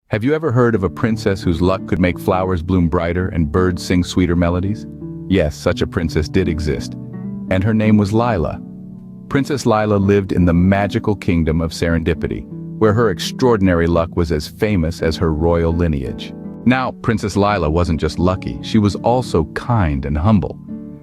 Have you ever heard of a princess whose luck could make flowers bloom brighter and birds sing sweeter melodies? Yes, such a princess did exist, and her name was Lila. Princess Lila lived in the magical kingdom of Serendipity, where her extraordinary luck was as famous as her royal lineage. Now, Princess Lila wasn't just lucky, she was also kind and humble.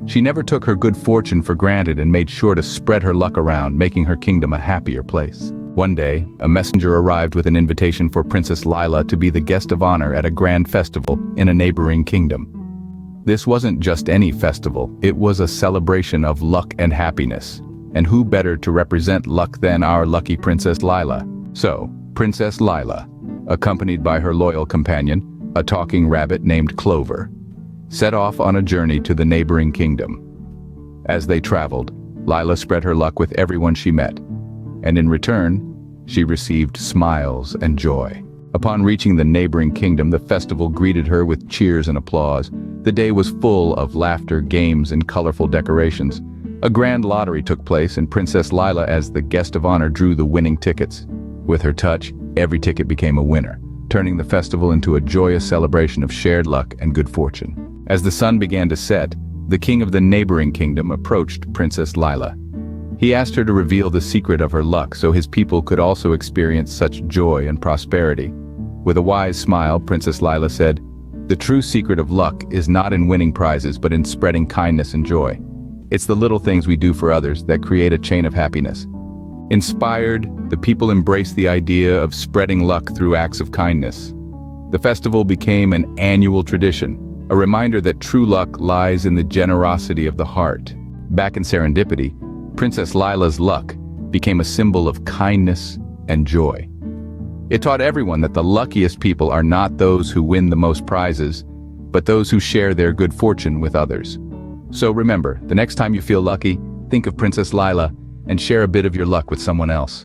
She never took her good fortune for granted and made sure to spread her luck around, making her kingdom a happier place. One day, a messenger arrived with an invitation for Princess Lila to be the guest of honor at a grand festival in a neighboring kingdom. This wasn't just any festival, it was a celebration of luck and happiness. And who better to represent luck than our lucky Princess Lila? So, Princess Lila, accompanied by her loyal companion, a talking rabbit named Clover, set off on a journey to the neighboring kingdom. As they traveled, Lila spread her luck with everyone she met, and in return, she received smiles and joy. Upon reaching the neighboring kingdom, the festival greeted her with cheers and applause. The day was full of laughter, games, and colorful decorations. A grand lottery took place, and Princess Lila, as the guest of honor, drew the winning tickets. With her touch, every ticket became a winner, turning the festival into a joyous celebration of shared luck and good fortune. As the sun began to set, the king of the neighboring kingdom approached Princess Lila. He asked her to reveal the secret of her luck so his people could also experience such joy and prosperity. With a wise smile, Princess Lila said, "The true secret of luck is not in winning prizes but in spreading kindness and joy. It's the little things we do for others that create a chain of happiness." Inspired, the people embraced the idea of spreading luck through acts of kindness. The festival became an annual tradition, a reminder that true luck lies in the generosity of the heart. Back in Serendipity, Princess Lila's luck became a symbol of kindness and joy. It taught everyone that the luckiest people are not those who win the most prizes, but those who share their good fortune with others. So remember, the next time you feel lucky, think of Princess Lila and share a bit of your luck with someone else.